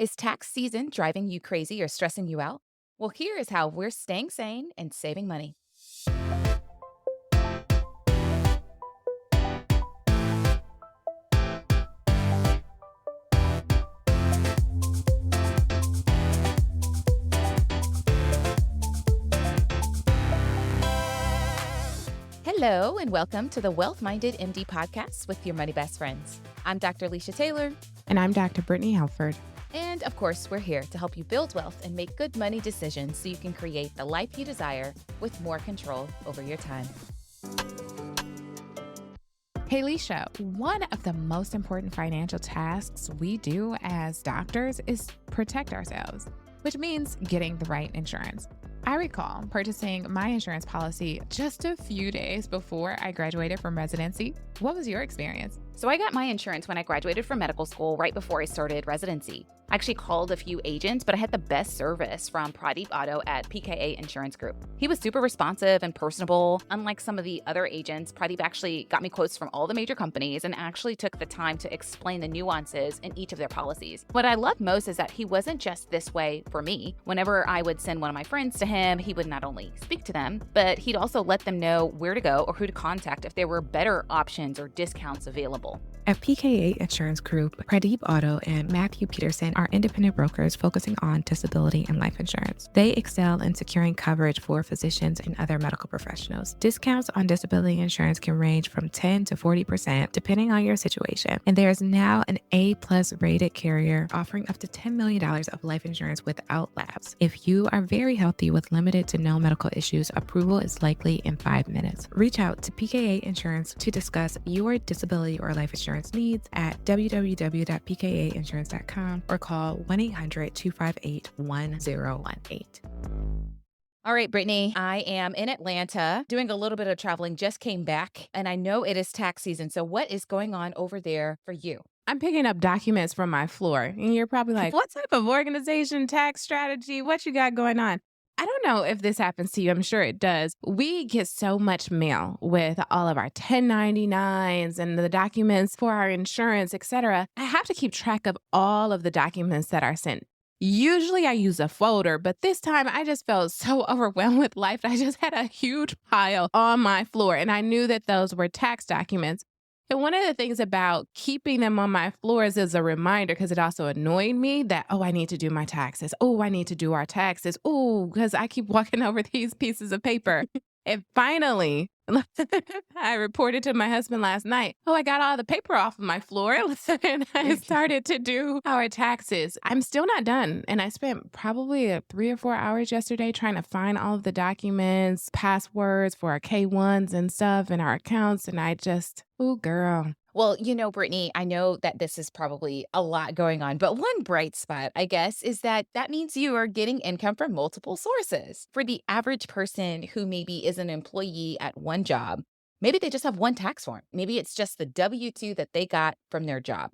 Is tax season driving you crazy or stressing you out? Well, here is how we're staying sane and saving money. Hello, and welcome to the Wealth Minded MD podcast with your money best friends. I'm Dr. Alicia Taylor. And I'm Dr. Brittany Halford. And of course, we're here to help you build wealth and make good money decisions so you can create the life you desire with more control over your time. Hey, Alicia, one of the most important financial tasks we do as doctors is protect ourselves, which means getting the right insurance. I recall purchasing my insurance policy just a few days before I graduated from residency. What was your experience? So I got my insurance when I graduated from medical school right before I started residency. I actually called a few agents, but I had the best service from Pradeep Auto at PKA Insurance Group. He was super responsive and personable. Unlike some of the other agents, Pradeep actually got me quotes from all the major companies and actually took the time to explain the nuances in each of their policies. What I loved most is that he wasn't just this way for me. Whenever I would send one of my friends to him, he would not only speak to them, but he'd also let them know where to go or who to contact if there were better options or discounts available. At PKA Insurance Group, Pradeep Auto and Matthew Peterson are independent brokers focusing on disability and life insurance. They excel in securing coverage for physicians and other medical professionals. Discounts on disability insurance can range from 10 to 40% depending on your situation. And there is now an A-plus rated carrier offering up to $10 million of life insurance without lapse. If you are very healthy with limited to no medical issues, approval is likely in 5 minutes. Reach out to PKA Insurance to discuss your disability or life insurance needs at www.pkainsurance.com or call 1-800-258-1018. All right, Brittany, I am in Atlanta doing a little bit of traveling, just came back, and I know it is tax season. So what is going on over there for you? I'm picking up documents from my floor, and you're probably like, what type of organization, tax strategy, what you got going on? I don't know if this happens to you. I'm sure it does. We get so much mail with all of our 1099s and the documents for our insurance, etc. I have to keep track of all of the documents that are sent. Usually I use a folder, but this time I just felt so overwhelmed with life. I just had a huge pile on my floor, and I knew that those were tax documents. And one of the things about keeping them on my floors is a reminder, because it also annoyed me that, I need to do my taxes. I need to do our taxes. Because I keep walking over these pieces of paper. And finally, I reported to my husband last night, I got all the paper off of my floor and I started to do our taxes. I'm still not done. And I spent probably 3 or 4 hours yesterday trying to find all of the documents, passwords for our K1s and stuff and our accounts. And I just, girl. Well, Brittany, I know that this is probably a lot going on, but one bright spot, I guess, is that means you are getting income from multiple sources. For the average person who maybe is an employee at one job, maybe they just have one tax form. Maybe it's just the W-2 that they got from their job.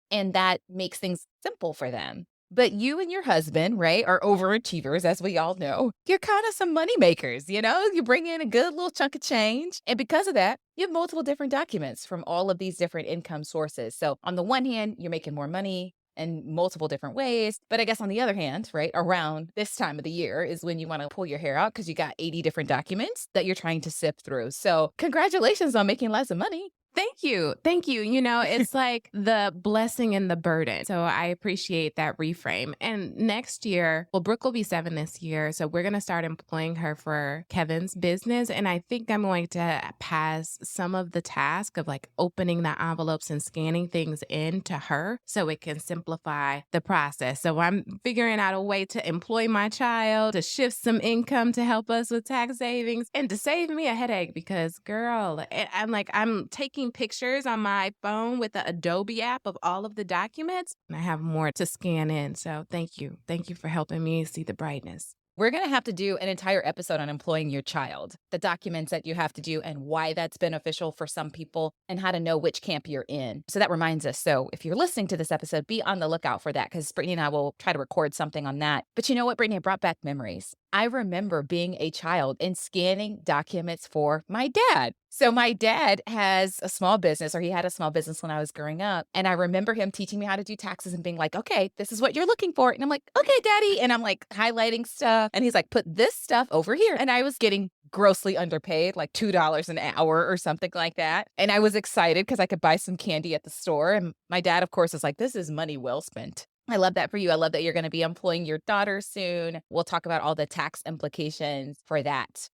And that makes things simple for them. But you and your husband, right, are overachievers, as we all know. You're kind of some money makers, You bring in a good little chunk of change. And because of that, you have multiple different documents from all of these different income sources. So on the one hand, you're making more money in multiple different ways. But I guess on the other hand, right, around this time of the year is when you want to pull your hair out because you got 80 different documents that you're trying to sift through. So congratulations on making lots of money. Thank you. Thank you. It's like the blessing and the burden. So I appreciate that reframe. And next year, Brooke will be 7 this year. So we're going to start employing her for Kevin's business. And I think I'm going to pass some of the task of like opening the envelopes and scanning things in to her so it can simplify the process. So I'm figuring out a way to employ my child, to shift some income to help us with tax savings and to save me a headache because, girl, I'm taking pictures on my phone with the Adobe app of all of the documents. And I have more to scan in. So thank you. Thank you for helping me see the brightness. We're going to have to do an entire episode on employing your child, the documents that you have to do and why that's beneficial for some people and how to know which camp you're in. So that reminds us. So if you're listening to this episode, be on the lookout for that because Brittany and I will try to record something on that. But you know what, Brittany, it brought back memories. I remember being a child and scanning documents for my dad. So my dad has a small business, or he had a small business when I was growing up. And I remember him teaching me how to do taxes and being like, okay, this is what you're looking for. And I'm like, okay, daddy. And I'm like highlighting stuff. And he's like, put this stuff over here. And I was getting grossly underpaid, like $2 an hour or something like that. And I was excited because I could buy some candy at the store. And my dad, of course, is like, this is money well spent. I love that for you. I love that you're going to be employing your daughter soon. We'll talk about all the tax implications for that.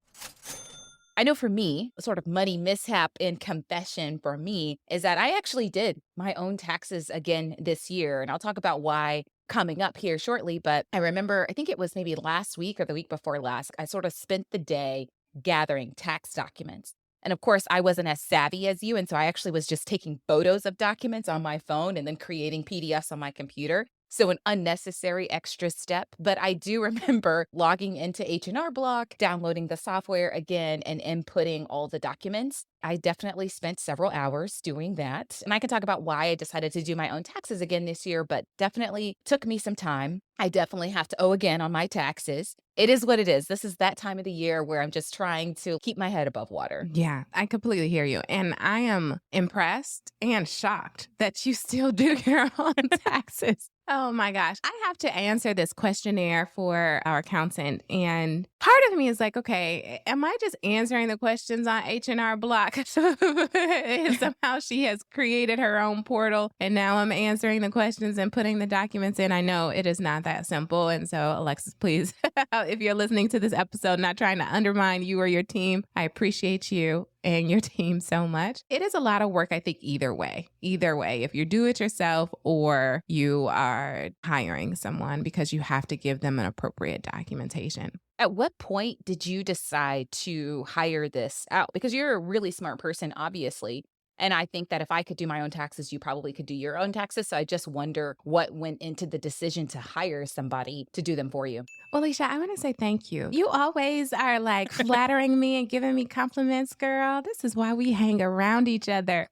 I know for me, a sort of money mishap in confession for me is that I actually did my own taxes again this year. And I'll talk about why coming up here shortly. But I remember, I think it was maybe last week or the week before last, I sort of spent the day gathering tax documents. And of course, I wasn't as savvy as you. And so I actually was just taking photos of documents on my phone and then creating PDFs on my computer. So an unnecessary extra step, but I do remember logging into H&R Block, downloading the software again, and inputting all the documents. I definitely spent several hours doing that. And I can talk about why I decided to do my own taxes again this year, but definitely took me some time. I definitely have to owe again on my taxes. It is what it is. This is that time of the year where I'm just trying to keep my head above water. Yeah, I completely hear you. And I am impressed and shocked that you still do your own taxes. Oh my gosh. I have to answer this questionnaire for our accountant. And part of me is like, okay, am I just answering the questions on H&R Block? Somehow she has created her own portal and now I'm answering the questions and putting the documents in. I know it is not that simple. And so, Alexis, please, if you're listening to this episode, not trying to undermine you or your team, I appreciate you and your team so much. It is a lot of work, I think, either way, if you do it yourself or you are hiring someone, because you have to give them an appropriate documentation. At what point did you decide to hire this out? Because you're a really smart person, obviously. And I think that if I could do my own taxes, you probably could do your own taxes. So I just wonder what went into the decision to hire somebody to do them for you. Well, Alicia, I want to say thank you. You always are like flattering me and giving me compliments, girl. This is why we hang around each other.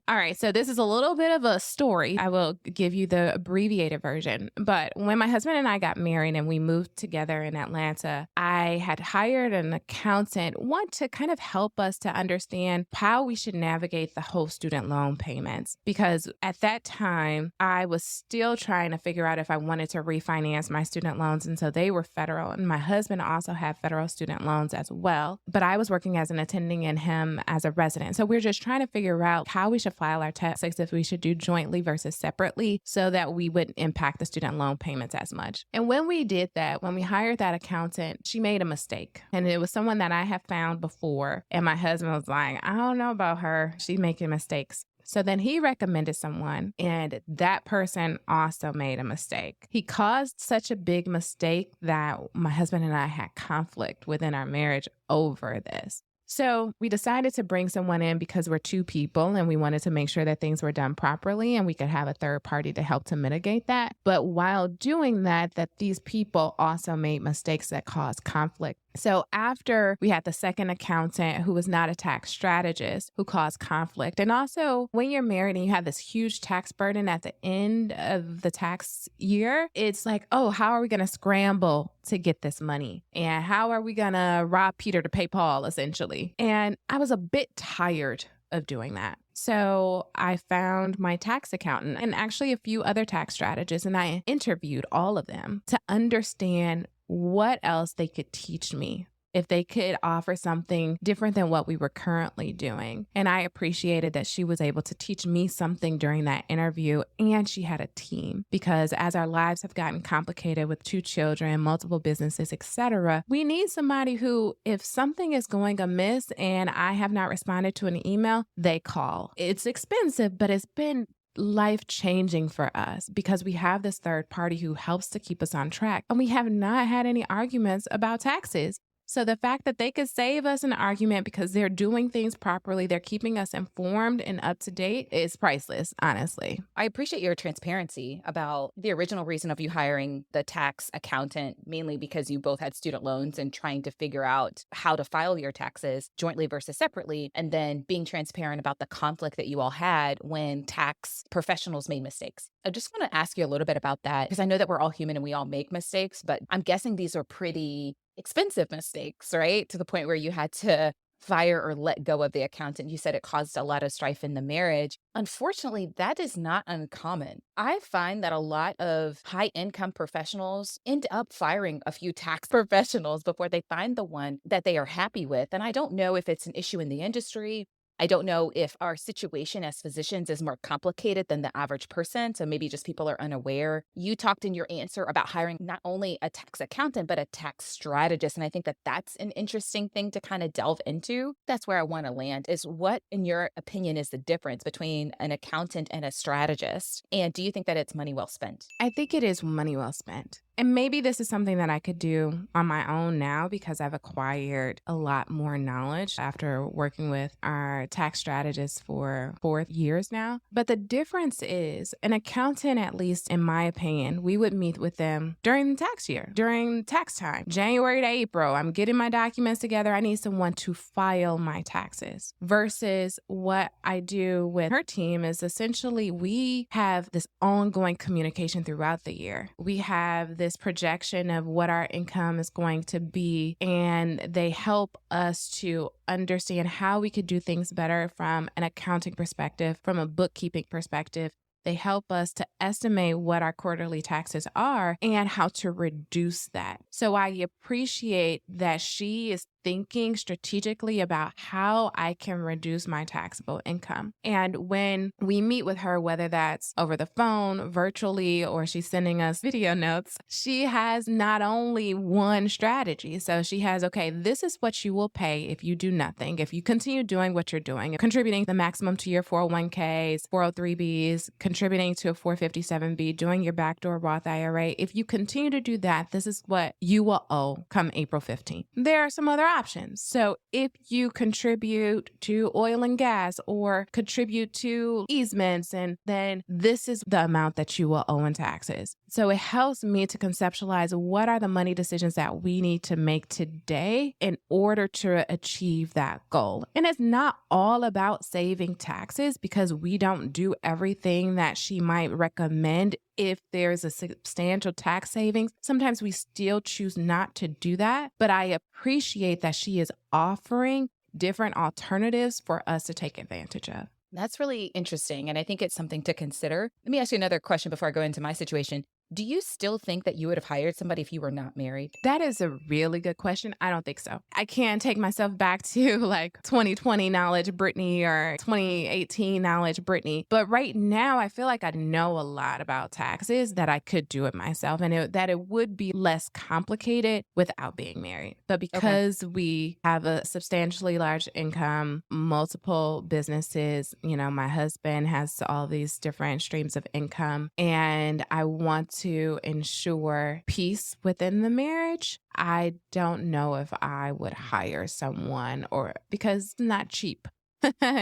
All right. So this is a little bit of a story. I will give you the abbreviated version. But when my husband and I got married and we moved together in Atlanta, I had hired an accountant, one to kind of help us to understand how we should navigate the whole student loan payments. Because at that time, I was still trying to figure out if I wanted to refinance my student loans. And so they were federal. And my husband also had federal student loans as well. But I was working as an attending and him as a resident. So we're just trying to figure out how we should file our taxes, if we should do jointly versus separately, so that we wouldn't impact the student loan payments as much. And when we did that, when we hired that accountant, she made a mistake. And it was someone that I have found before. And my husband was like, I don't know about her. She's making mistakes. So then he recommended someone, and that person also made a mistake. He caused such a big mistake that my husband and I had conflict within our marriage over this. So we decided to bring someone in because we're two people and we wanted to make sure that things were done properly and we could have a third party to help to mitigate that. But while doing that, these people also made mistakes that caused conflict. So after we had the second accountant who was not a tax strategist who caused conflict. And also when you're married and you have this huge tax burden at the end of the tax year, it's like, oh, how are we going to scramble to get this money? And how are we going to rob Peter to pay Paul, essentially? And I was a bit tired of doing that. So I found my tax accountant and actually a few other tax strategists, and I interviewed all of them to understand what else they could teach me, if they could offer something different than what we were currently doing. And I appreciated that she was able to teach me something during that interview, and she had a team, because as our lives have gotten complicated with 2 children, multiple businesses, etc., we need somebody who, if something is going amiss and I have not responded to an email, they call. It's expensive, but it's been life-changing for us because we have this third party who helps to keep us on track, and we have not had any arguments about taxes. So the fact that they could save us an argument because they're doing things properly, they're keeping us informed and up to date is priceless, honestly. I appreciate your transparency about the original reason of you hiring the tax accountant, mainly because you both had student loans and trying to figure out how to file your taxes jointly versus separately, and then being transparent about the conflict that you all had when tax professionals made mistakes. I just want to ask you a little bit about that because I know that we're all human and we all make mistakes, but I'm guessing these are pretty expensive mistakes, right? To the point where you had to fire or let go of the accountant. You said it caused a lot of strife in the marriage. Unfortunately, that is not uncommon. I find that a lot of high income professionals end up firing a few tax professionals before they find the one that they are happy with. And I don't know if it's an issue in the industry. I don't know if our situation as physicians is more complicated than the average person. So maybe just people are unaware. You talked in your answer about hiring not only a tax accountant, but a tax strategist. And I think that that's an interesting thing to kind of delve into. That's where I want to land is what, in your opinion, is the difference between an accountant and a strategist? And do you think that it's money well spent? I think it is money well spent. And maybe this is something that I could do on my own now because I've acquired a lot more knowledge after working with our tax strategists for 4 years now. But the difference is an accountant, at least in my opinion, we would meet with them during the tax year, during tax time, January to April. I'm getting my documents together. I need someone to file my taxes versus what I do with her team is essentially we have this ongoing communication throughout the year. We have this projection of what our income is going to be, and they help us to understand how we could do things better from an accounting perspective, from a bookkeeping perspective. They help us to estimate what our quarterly taxes are and how to reduce that. So I appreciate that she is thinking strategically about how I can reduce my taxable income. And when we meet with her, whether that's over the phone, virtually, or she's sending us video notes, she has not only one strategy. So she has, okay, this is what you will pay if you do nothing. If you continue doing what you're doing, contributing the maximum to your 401ks, 403bs, contributing to a 457b, doing your backdoor Roth IRA. If you continue to do that, this is what you will owe come April 15th. There are some other options. So if you contribute to oil and gas or contribute to easements, and then this is the amount that you will owe in taxes. So it helps me to conceptualize what are the money decisions that we need to make today in order to achieve that goal. And it's not all about saving taxes because we don't do everything that she might recommend. If there's a substantial tax savings, sometimes we still choose not to do that. But I appreciate that she is offering different alternatives for us to take advantage of. That's really interesting. And I think it's something to consider. Let me ask you another question before I go into my situation. Do you still think that you would have hired somebody if you were not married? That is a really good question. I don't think so. I can't take myself back to like 2020 knowledge Brittany or 2018 knowledge Brittany. But right now, I feel like I know a lot about taxes that I could do it myself and that it would be less complicated without being married. But because we have a substantially large income, multiple businesses, my husband has all these different streams of income, and I want to ensure peace within the marriage, I don't know if I would hire someone because it's not cheap.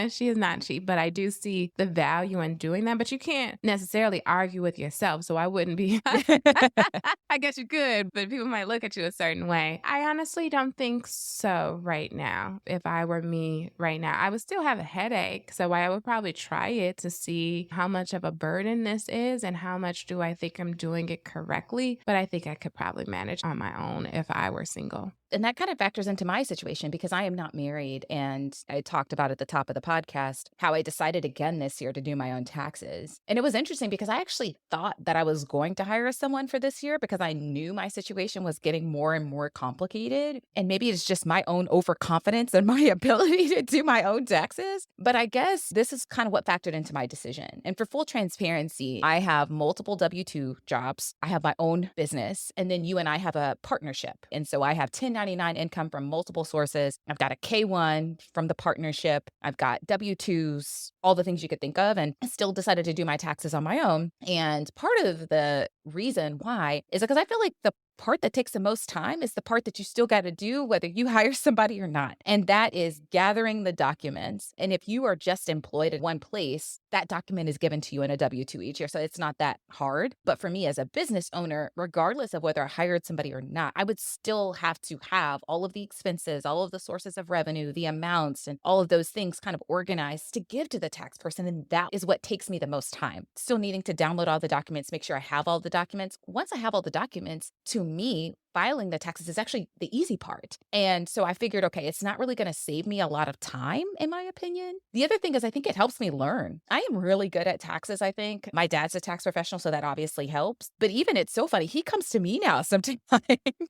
She is not cheap, but I do see the value in doing that. But you can't necessarily argue with yourself. So I wouldn't be, I guess you could, but people might look at you a certain way. I honestly don't think so right now. If I were me right now, I would still have a headache. So I would probably try it to see how much of a burden this is and how much do I think I'm doing it correctly. But I think I could probably manage on my own if I were single. And that kind of factors into my situation because I am not married. And I talked about at the top of the podcast how I decided again this year to do my own taxes. And it was interesting because I actually thought that I was going to hire someone for this year because I knew my situation was getting more and more complicated. And maybe it's just my own overconfidence and my ability to do my own taxes. But I guess this is kind of what factored into my decision. And for full transparency, I have multiple W-2 jobs. I have my own business. And then you and I have a partnership. And so I have 1099 income from multiple sources. I've got a K-1 from the partnership. I've got W-2s, all the things you could think of, and I still decided to do my taxes on my own. And part of the reason why is because I feel like the part that takes the most time is the part that you still got to do, whether you hire somebody or not. And that is gathering the documents. And if you are just employed at one place, that document is given to you in a W 2 each year. So it's not that hard. But for me as a business owner, regardless of whether I hired somebody or not, I would still have to have all of the expenses, all of the sources of revenue, the amounts, and all of those things kind of organized to give to the tax person. And that is what takes me the most time. Still needing to download all the documents, make sure I have all the documents. Once I have all the documents, to me, filing the taxes is actually the easy part. And so I figured, okay, it's not really going to save me a lot of time, in my opinion. The other thing is, I think it helps me learn. I am really good at taxes, I think. My dad's a tax professional, so that obviously helps. But even it's so funny, he comes to me now sometimes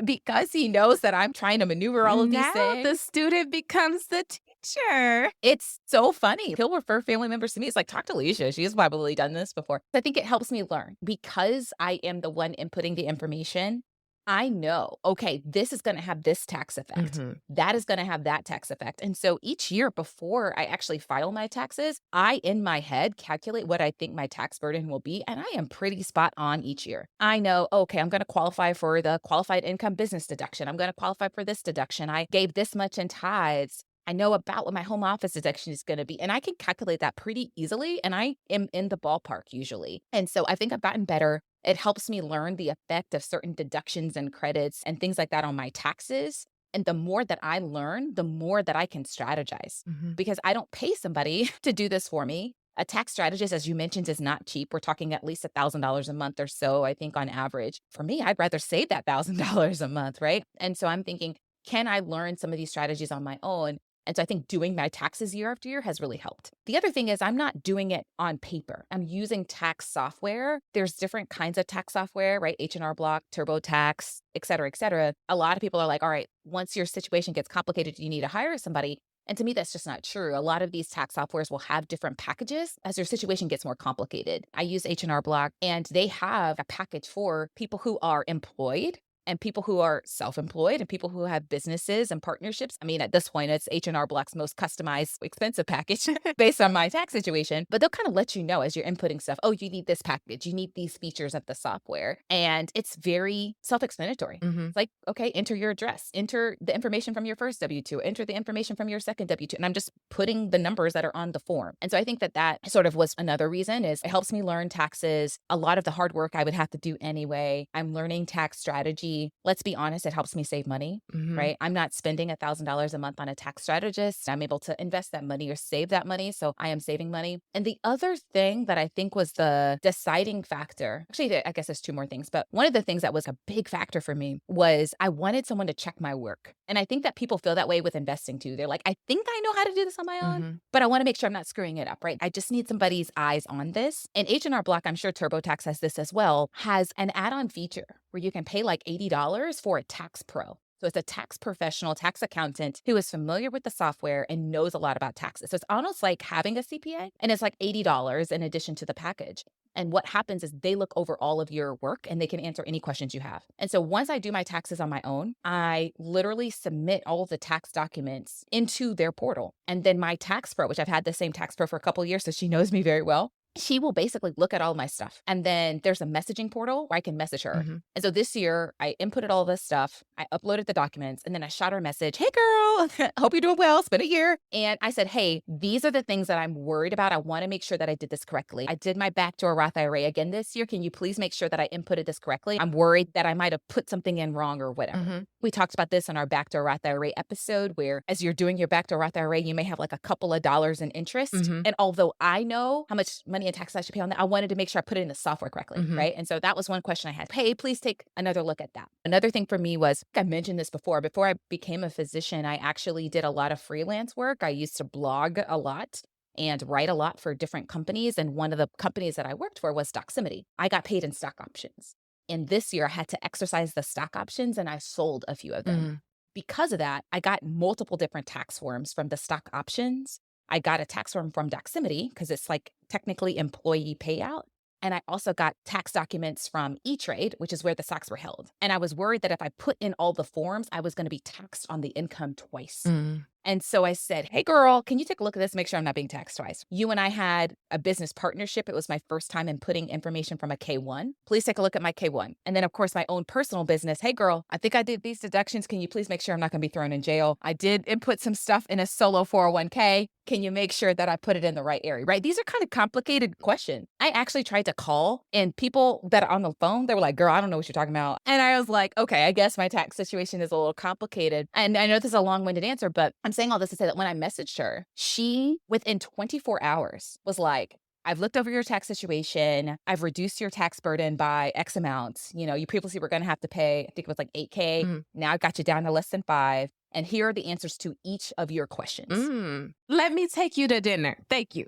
because he knows that I'm trying to maneuver all of these Now the things. student becomes the teacher. It's so funny. He'll refer family members to me. It's like, talk to Alicia. She's probably done this before. I think it helps me learn because I am the one inputting the information. I know, okay, this is going to have this tax effect. Mhm. That is going to have that tax effect. And so each year before I actually file my taxes, I, in my head, calculate what I think my tax burden will be. And I am pretty spot on each year. I know, okay, I'm going to qualify for the qualified income business deduction. I'm going to qualify for this deduction. I gave this much in tithes. I know about what my home office deduction is going to be, and I can calculate that pretty easily. And I am in the ballpark usually. And so I think I've gotten better. It helps me learn the effect of certain deductions and credits and things like that on my taxes. And the more that I learn, the more that I can strategize Mhm. because I don't pay somebody to do this for me. A tax strategist, as you mentioned, is not cheap. We're talking at least $1,000 a month or so, I think, on average. For me, I'd rather save that $1,000 a month, right? And so I'm thinking, can I learn some of these strategies on my own? And so I think doing my taxes year after year has really helped. The other thing is I'm not doing it on paper. I'm using tax software. There's different kinds of tax software, right? H&R Block, TurboTax, et cetera, et cetera. A lot of people are like, all right, once your situation gets complicated, you need to hire somebody. And to me, that's just not true. A lot of these tax softwares will have different packages as your situation gets more complicated. I use H&R Block and they have a package for people who are employed and people who are self-employed and people who have businesses and partnerships. I mean, at this point, it's H&R Block's most customized, expensive package based on my tax situation. But they'll kind of let you know as you're inputting stuff, oh, you need this package, you need these features of the software. And it's very self-explanatory. Mhm. It's like, okay, enter your address, enter the information from your first W-2, enter the information from your second W-2. And I'm just putting the numbers that are on the form. And so I think that that sort of was another reason is it helps me learn taxes. A lot of the hard work I would have to do anyway. I'm learning tax strategy. Let's be honest, it helps me save money. Mhm. Right? I'm not spending $1,000 a month on a tax strategist. I'm able to invest that money or save that money. So I am saving money. And the other thing that I think was the deciding factor, actually, I guess there's two more things, but one of the things that was a big factor for me was I wanted someone to check my work. And I think that people feel that way with investing too. They're like, I think I know how to do this on my own, Mhm. but I want to make sure I'm not screwing it up, right? I just need somebody's eyes on this. And H&R Block, I'm sure TurboTax has this as well, has an add-on feature where you can pay like $80 for a tax pro. So it's a tax professional, tax accountant who is familiar with the software and knows a lot about taxes. So it's almost like having a CPA and it's like $80 in addition to the package. And what happens is they look over all of your work and they can answer any questions you have. And so once I do my taxes on my own, I literally submit all of the tax documents into their portal. And then my tax pro, which I've had the same tax pro for a couple of years, so she knows me very well, she will basically look at all my stuff. And then there's a messaging portal where I can message her. Mhm. And so this year I inputted all this stuff. I uploaded the documents and then I shot her a message. Hey girl, hope you're doing well. It's been a year. And I said, hey, these are the things that I'm worried about. I want to make sure that I did this correctly. I did my backdoor Roth IRA again this year. Can you please make sure that I inputted this correctly? I'm worried that I might have put something in wrong or whatever. Mhm. We talked about this on our backdoor Roth IRA episode, where as you're doing your backdoor Roth IRA, you may have like a couple of dollars in interest. Mhm. And although I know how much money in taxes I should pay on that, I wanted to make sure I put it in the software correctly, Mhm. right? And so that was one question I had. Hey, please take another look at that. Another thing for me was, I mentioned this before I became a physician, I actually did a lot of freelance work. I used to blog a lot and write a lot for different companies. And one of the companies that I worked for was Doximity. I got paid in stock options. And this year I had to exercise the stock options and I sold a few of them. Mhm. Because of that, I got multiple different tax forms from the stock options. I got a tax form from Doximity because it's like technically employee payout. And I also got tax documents from E-Trade, which is where the stocks were held. And I was worried that if I put in all the forms, I was going to be taxed on the income twice. Mm. And so I said, "Hey, girl, can you take a look at this? Make sure I'm not being taxed twice. You and I had a business partnership. It was my first time in putting information from a K-1. Please take a look at my K-1. And then, of course, my own personal business. Hey, girl, I think I did these deductions. Can you please make sure I'm not going to be thrown in jail? I did input some stuff in a solo 401k. Can you make sure that I put it in the right area?" Right? These are kind of complicated questions. I actually tried to call, and people that are on the phone, they were like, "Girl, I don't know what you're talking about." And I was like, "Okay, I guess my tax situation is a little complicated." And I know this is a long-winded answer, but I'm saying all this to say that when I messaged her, she, within 24 hours, was like, "I've looked over your tax situation. I've reduced your tax burden by X amount. You previously were going to have to pay, I think it was like 8K. Mm. Now I've got you down to less than 5. And here are the answers to each of your questions." Let me take you to dinner. Thank you.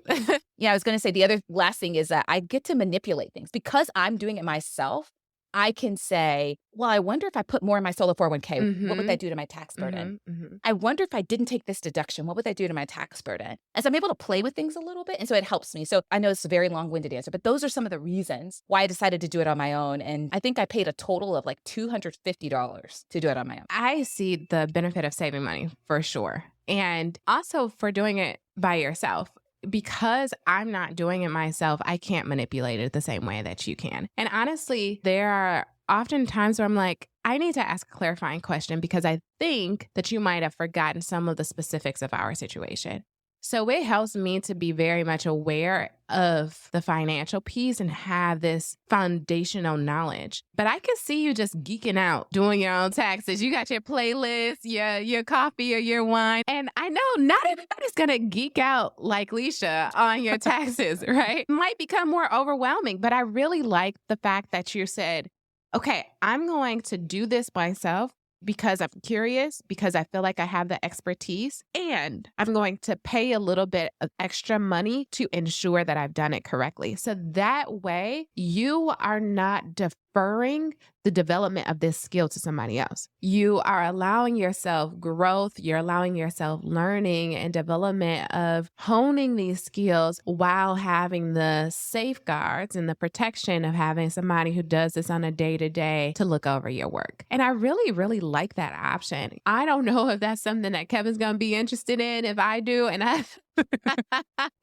Yeah, I was going to say the other last thing is that I get to manipulate things because I'm doing it myself. I can say, "Well, I wonder if I put more in my solo 401k, what would Mm-hmm. that do to my tax burden? Mm-hmm. I wonder if I didn't take this deduction, what would that do to my tax burden?" And so I'm able to play with things a little bit. And so it helps me. So I know it's a very long winded answer, but those are some of the reasons why I decided to do it on my own. And I think I paid a total of like $250 to do it on my own. I see the benefit of saving money for sure. And also for doing it by yourself. Because I'm not doing it myself, I can't manipulate it the same way that you can. And honestly, there are often times where I'm like, I need to ask a clarifying question because I think that you might have forgotten some of the specifics of our situation. So it helps me to be very much aware of the financial piece and have this foundational knowledge. But I can see you just geeking out doing your own taxes. You got your playlist, your coffee or your wine. And I know not everybody's going to geek out like Leisha on your taxes, right? It might become more overwhelming, but I really like the fact that you said, okay, I'm going to do this myself because I'm curious, because I feel like I have the expertise, and I'm going to pay a little bit of extra money to ensure that I've done it correctly. So that way, you are not deferring the development of this skill to somebody else. You are allowing yourself growth, you're allowing yourself learning and development of honing these skills while having the safeguards and the protection of having somebody who does this on a day-to-day to look over your work. And I really, really like that option. I don't know if that's something that Kevin's going to be interested in. If I do, and I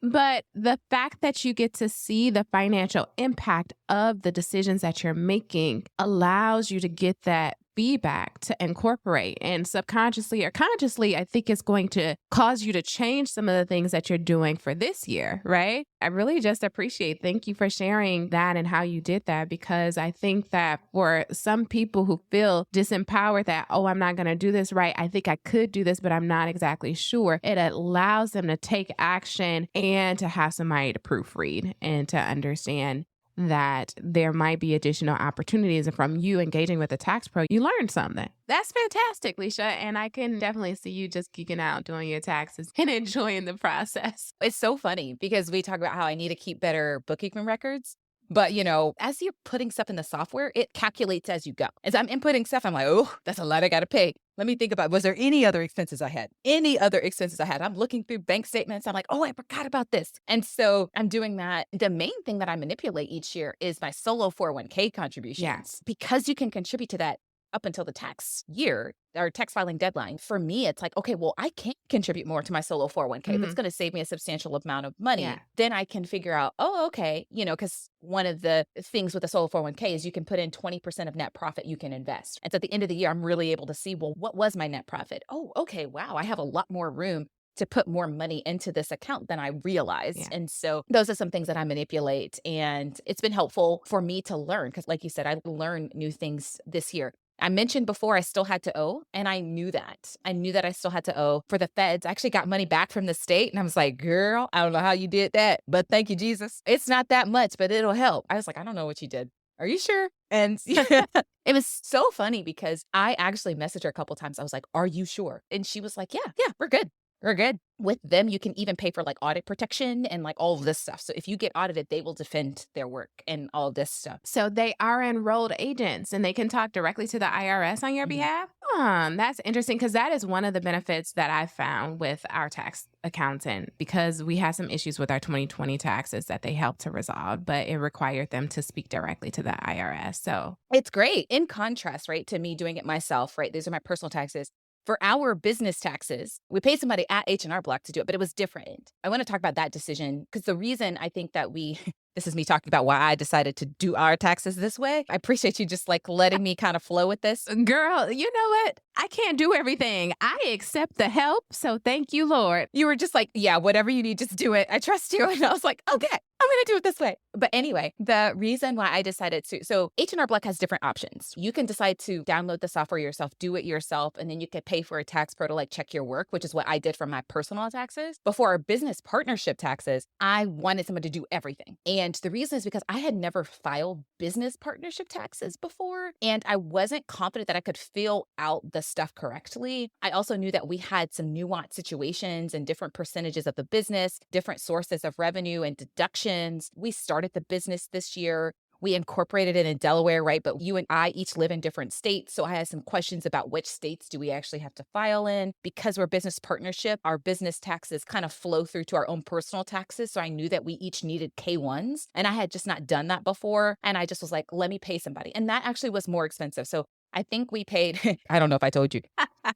but the fact that you get to see the financial impact of the decisions that you're making allows you to get that feedback to incorporate, and subconsciously or consciously, I think it's going to cause you to change some of the things that you're doing for this year, right? I really just appreciate, thank you for sharing that and how you did that, because I think that for some people who feel disempowered that, oh, I'm not going to do this right. I think I could do this, but I'm not exactly sure. It allows them to take action and to have somebody to proofread and to understand that there might be additional opportunities. And from you engaging with a tax pro, you learned something. That's fantastic, Leisha. And I can definitely see you just geeking out doing your taxes and enjoying the process. It's so funny because we talk about how I need to keep better bookkeeping records. But, as you're putting stuff in the software, it calculates as you go. As I'm inputting stuff, I'm like, oh, that's a lot I got to pay. Let me think about, was there any other expenses I had? Any other expenses I had? I'm looking through bank statements. I'm like, oh, I forgot about this. And so I'm doing that. The main thing that I manipulate each year is my solo 401k contributions. Yes. Because you can contribute to that up until the tax year or tax filing deadline. For me, it's like, okay, well, I can't contribute more to my solo 401k. That's going to save me a substantial amount of money. Yeah. Then I can figure out, oh, okay, because one of the things with the solo 401k is you can put in 20% of net profit you can invest. And so at the end of the year, I'm really able to see, well, what was my net profit? Oh, okay, wow, I have a lot more room to put more money into this account than I realized. Yeah. And so those are some things that I manipulate. And it's been helpful for me to learn because, like you said, I learned new things this year. I mentioned before I still had to owe, and I knew that. I knew that I still had to owe for the feds. I actually got money back from the state, and I was like, girl, I don't know how you did that, but thank you, Jesus. It's not that much, but it'll help. I was like, I don't know what you did. Are you sure? And it was so funny because I actually messaged her a couple times. I was like, are you sure? And she was like, yeah, we're good. We're good. With them, you can even pay for like audit protection and like all of this stuff. So if you get audited, they will defend their work and all this stuff. So they are enrolled agents and they can talk directly to the IRS on your behalf? That's interesting because that is one of the benefits that I found with our tax accountant because we had some issues with our 2020 taxes that they helped to resolve, but it required them to speak directly to the IRS. So it's great. In contrast, right, to me doing it myself, right? These are my personal taxes. For our business taxes, we paid somebody at H&R Block to do it, but it was different. I want to talk about that decision because the reason I think that we this is me talking about why I decided to do our taxes this way. I appreciate you just like letting me kind of flow with this. Girl, you know what? I can't do everything. I accept the help. So thank you, Lord. You were just like, yeah, whatever you need, just do it. I trust you. And I was like, okay, I'm going to do it this way. But anyway, the reason why I decided to, so H&R Block has different options. You can decide to download the software yourself, do it yourself, and then you can pay for a tax pro to like check your work, which is what I did for my personal taxes. But for our business partnership taxes, I wanted someone to do everything. And the reason is because I had never filed business partnership taxes before, and I wasn't confident that I could fill out the stuff correctly. I also knew that we had some nuanced situations and different percentages of the business, different sources of revenue and deductions. We started the business this year. We incorporated it in Delaware, right? But you and I each live in different states. So I had some questions about which states do we actually have to file in. Because we're business partnership, our business taxes kind of flow through to our own personal taxes. So I knew that we each needed K-1s. And I had just not done that before. And I just was like, let me pay somebody. And that actually was more expensive. So I think we paid, I don't know if I told you.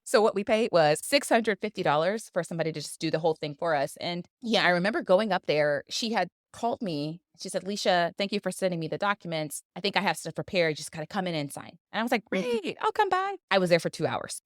So what we paid was $650 for somebody to just do the whole thing for us. And yeah, I remember going up there. She had called me. She said, Leisha, thank you for sending me the documents. I think I have stuff prepared. Just kind of come in and sign. And I was like, great, I'll come by. I was there for 2 hours.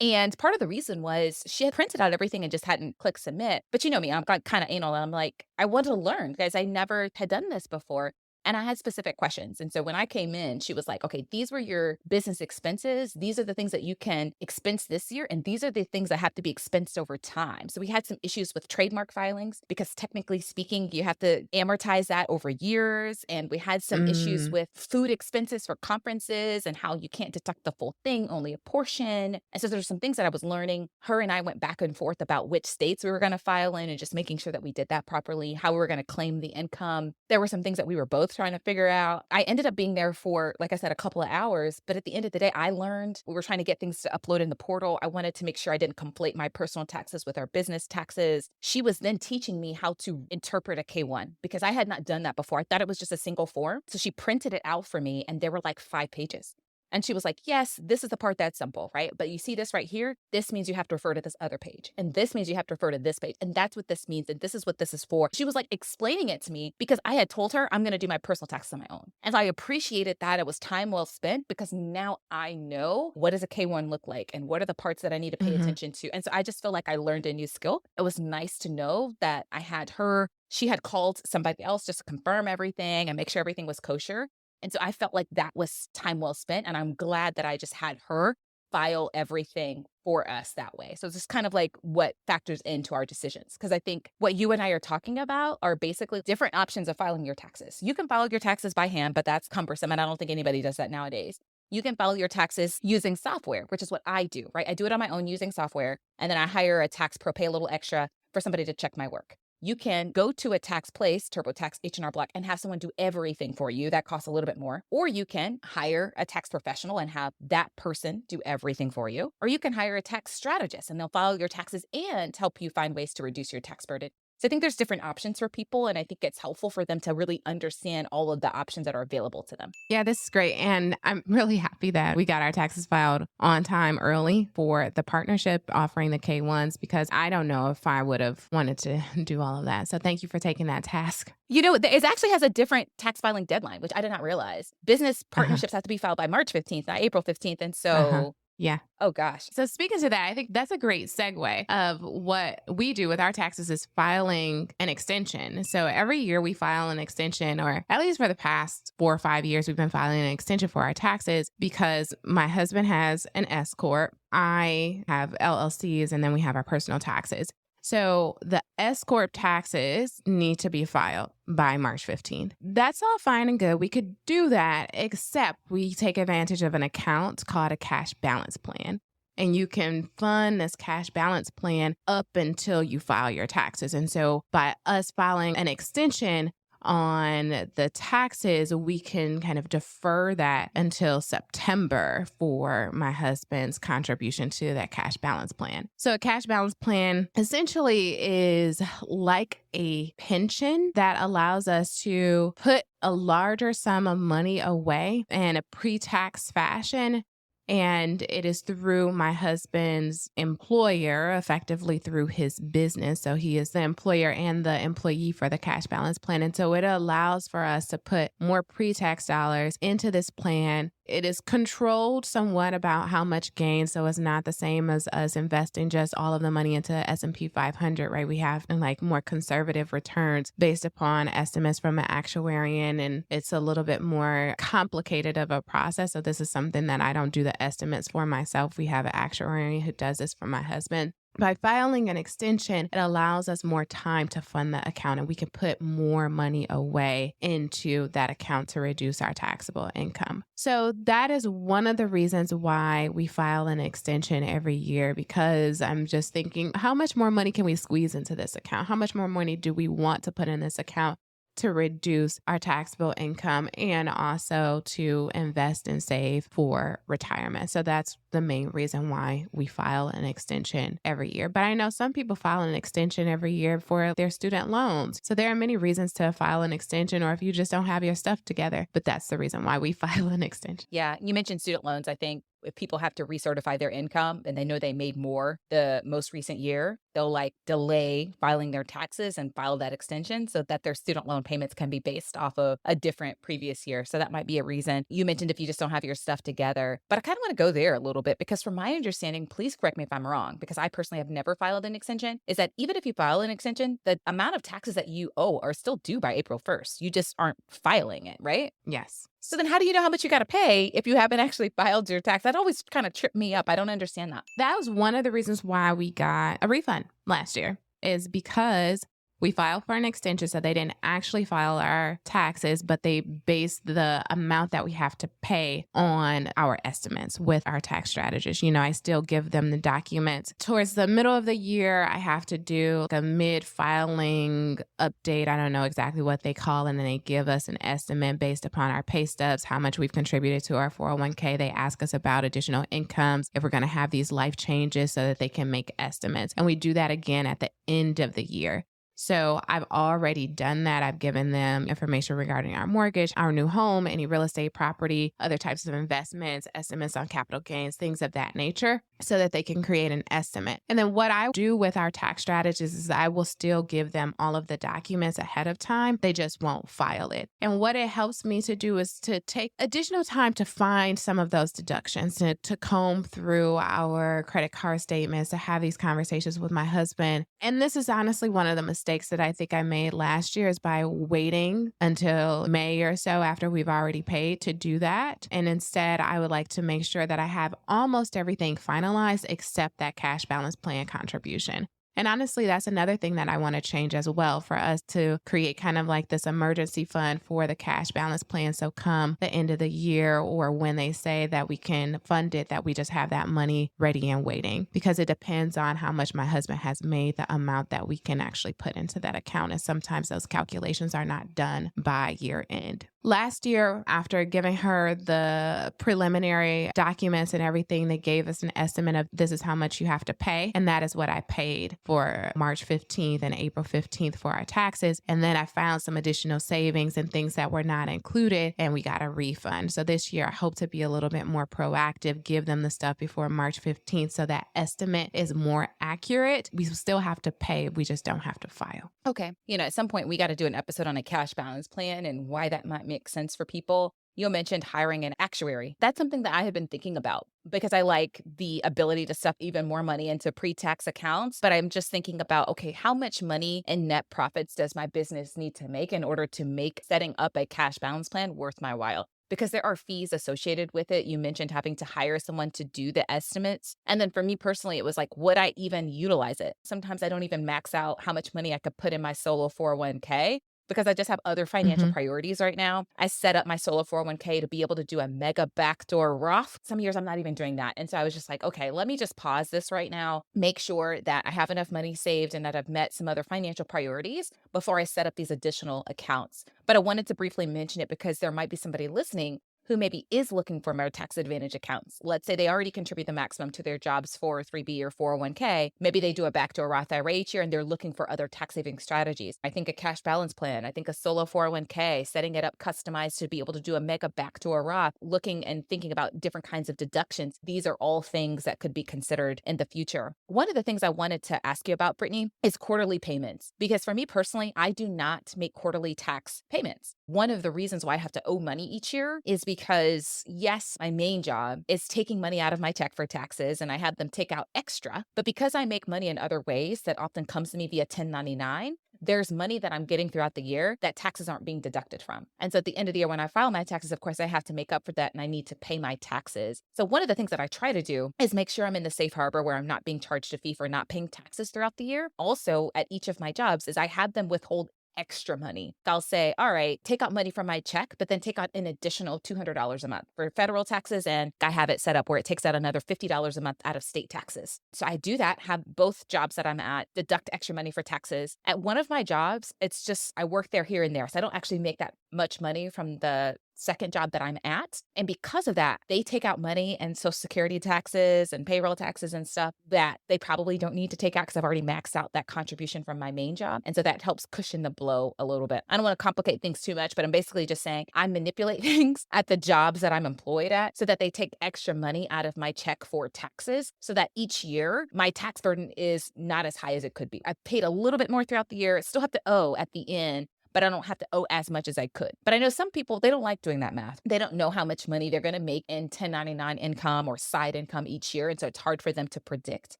And part of the reason was she had printed out everything and just hadn't clicked submit. But you know me, I'm kind of anal. And I'm like, I want to learn because I never had done this before. And I had specific questions. And so when I came in, she was like, okay, these were your business expenses. These are the things that you can expense this year. And these are the things that have to be expensed over time. So we had some issues with trademark filings because technically speaking, you have to amortize that over years. And we had some issues with food expenses for conferences and how you can't deduct the full thing, only a portion. And so there's some things that I was learning. Her and I went back and forth about which states we were going to file in and just making sure that we did that properly, how we were going to claim the income. There were some things that we were both trying to figure out. I ended up being there for, like I said, a couple of hours. But at the end of the day, I learned we were trying to get things to upload in the portal. I wanted to make sure I didn't conflate my personal taxes with our business taxes. She was then teaching me how to interpret a K-1 because I had not done that before. I thought it was just a single form. So she printed it out for me and there were like 5 pages. And she was like, yes, this is the part that's simple, right? But you see this right here? This means you have to refer to this other page. And this means you have to refer to this page. And that's what this means. And this is what this is for. She was like explaining it to me because I had told her I'm going to do my personal taxes on my own. And so I appreciated that. It was time well spent because now I know what does a K-1 look like and what are the parts that I need to pay attention to. And so I just feel like I learned a new skill. It was nice to know that I had her. She had called somebody else just to confirm everything and make sure everything was kosher. And so I felt like that was time well spent. And I'm glad that I just had her file everything for us that way. So it's just kind of like what factors into our decisions. Because I think what you and I are talking about are basically different options of filing your taxes. You can file your taxes by hand, but that's cumbersome. And I don't think anybody does that nowadays. You can file your taxes using software, which is what I do, right? I do it on my own using software. And then I hire a tax pro, pay a little extra for somebody to check my work. You can go to a tax place, TurboTax, H&R Block, and have someone do everything for you. That costs a little bit more. Or you can hire a tax professional and have that person do everything for you. Or you can hire a tax strategist and they'll file your taxes and help you find ways to reduce your tax burden. So I think there's different options for people, and I think it's helpful for them to really understand all of the options that are available to them. Yeah, this is great. And I'm really happy that we got our taxes filed on time early for the partnership offering the K-1s, because I don't know if I would have wanted to do all of that. So thank you for taking that task. You know, it actually has a different tax filing deadline, which I did not realize. Business partnerships have to be filed by March 15th, not April 15th. And so yeah. Oh, gosh. So speaking to that, I think that's a great segue of what we do with our taxes is filing an extension. So every year we file an extension, or at least for the past 4 or 5 years, we've been filing an extension for our taxes because my husband has an S Corp. I have LLCs, and then we have our personal taxes. So the S Corp taxes need to be filed by March 15th. That's all fine and good. We could do that, except we take advantage of an account called a cash balance plan. And you can fund this cash balance plan up until you file your taxes. And so by us filing an extension on the taxes, we can kind of defer that until September for my husband's contribution to that cash balance plan. So a cash balance plan essentially is like a pension that allows us to put a larger sum of money away in a pre-tax fashion And it is through my husband's employer, effectively through his business. So he is the employer and the employee for the cash balance plan. And so it allows for us to put more pre-tax dollars into this plan. It is controlled somewhat about how much gain. So it's not the same as us investing just all of the money into S&P 500, right? We have like more conservative returns based upon estimates from an actuarian. And it's a little bit more complicated of a process. So this is something that I don't do the estimates for myself. We have an actuarian who does this for my husband. By filing an extension, it allows us more time to fund the account, and we can put more money away into that account to reduce our taxable income. So that is one of the reasons why we file an extension every year, because I'm just thinking, how much more money can we squeeze into this account? How much more money do we want to put in this account to reduce our taxable income and also to invest and save for retirement? So that's the main reason why we file an extension every year. But I know some people file an extension every year for their student loans. So there are many reasons to file an extension, or if you just don't have your stuff together, but that's the reason why we file an extension. Yeah, you mentioned student loans. I think if people have to recertify their income and they know they made more the most recent year, they'll like delay filing their taxes and file that extension so that their student loan payments can be based off of a different previous year. So that might be a reason. You mentioned if you just don't have your stuff together, but I kind of want to go there a little bit because from my understanding, please correct me if I'm wrong, because I personally have never filed an extension, is that even if you file an extension, the amount of taxes that you owe are still due by April 1st. You just aren't filing it, right? Yes. So then how do you know how much you got to pay if you haven't actually filed your tax? That always kind of tripped me up. I don't understand that. That was one of the reasons why we got a refund last year, is because we filed for an extension. So they didn't actually file our taxes, but they based the amount that we have to pay on our estimates with our tax strategist. You know, I still give them the documents. Towards the middle of the year, I have to do like a mid-filing update. I don't know exactly what they call, and then they give us an estimate based upon our pay stubs, how much we've contributed to our 401k. They ask us about additional incomes, if we're going to have these life changes, so that they can make estimates. And we do that again at the end of the year. So I've already done that. I've given them information regarding our mortgage, our new home, any real estate property, other types of investments, estimates on capital gains, things of that nature, so that they can create an estimate. And then what I do with our tax strategists is I will still give them all of the documents ahead of time. They just won't file it. And what it helps me to do is to take additional time to find some of those deductions, to comb through our credit card statements, to have these conversations with my husband. And this is honestly one of the mistakes that I think I made last year, is by waiting until May or so after we've already paid to do that. And instead, I would like to make sure that I have almost everything finalized except that cash balance plan contribution. And honestly, that's another thing that I want to change as well, for us to create kind of like this emergency fund for the cash balance plan. So come the end of the year, or when they say that we can fund it, that we just have that money ready and waiting, because it depends on how much my husband has made, the amount that we can actually put into that account. And sometimes those calculations are not done by year end. Last year, after giving her the preliminary documents and everything, they gave us an estimate of this is how much you have to pay. And that is what I paid for March 15th and April 15th for our taxes. And then I found some additional savings and things that were not included, and we got a refund. So this year, I hope to be a little bit more proactive, give them the stuff before March 15th so that estimate is more accurate. We still have to pay, we just don't have to file. Okay. You know, at some point we got to do an episode on a cash balance plan and why that might make sense for people. You mentioned hiring an actuary. That's something that I have been thinking about because I like the ability to stuff even more money into pre-tax accounts. But I'm just thinking about, okay, how much money in net profits does my business need to make in order to make setting up a cash balance plan worth my while? Because there are fees associated with it. You mentioned having to hire someone to do the estimates. And then for me personally, it was like, would I even utilize it? Sometimes I don't even max out how much money I could put in my solo 401k because I just have other financial priorities right now. I set up my solo 401k to be able to do a mega backdoor Roth. Some years I'm not even doing that. And so I was just like, okay, let me just pause this right now, make sure that I have enough money saved and that I've met some other financial priorities before I set up these additional accounts. But I wanted to briefly mention it because there might be somebody listening who maybe is looking for more tax advantage accounts. Let's say they already contribute the maximum to their job's 403B or 401k. Maybe they do a backdoor Roth IRA each year and they're looking for other tax saving strategies. I think a cash balance plan, I think a solo 401k, setting it up customized to be able to do a mega backdoor Roth, looking and thinking about different kinds of deductions. These are all things that could be considered in the future. One of the things I wanted to ask you about, Brittany, is quarterly payments. Because for me personally, I do not make quarterly tax payments. One of the reasons why I have to owe money each year is because, yes, my main job is taking money out of my check for taxes and I have them take out extra. But because I make money in other ways that often comes to me via 1099, there's money that I'm getting throughout the year that taxes aren't being deducted from. And so at the end of the year, when I file my taxes, of course, I have to make up for that and I need to pay my taxes. So one of the things that I try to do is make sure I'm in the safe harbor where I'm not being charged a fee for not paying taxes throughout the year. Also, at each of my jobs is I have them withhold extra money. I'll say, all right, take out money from my check, but then take out an additional $200 a month for federal taxes. And I have it set up where it takes out another $50 a month out of state taxes. So I do that, have both jobs that I'm at deduct extra money for taxes. At one of my jobs, it's just, I work there here and there. So I don't actually make that much money from the second job that I'm at. And because of that, they take out money and Social Security taxes and payroll taxes and stuff that they probably don't need to take out because I've already maxed out that contribution from my main job. And so that helps cushion the blow a little bit. I don't want to complicate things too much, but I'm basically just saying I manipulate things at the jobs that I'm employed at so that they take extra money out of my check for taxes so that each year my tax burden is not as high as it could be. I've paid a little bit more throughout the year, still have to owe at the end, but I don't have to owe as much as I could. But I know some people, they don't like doing that math. They don't know how much money they're going to make in 1099 income or side income each year. And so it's hard for them to predict.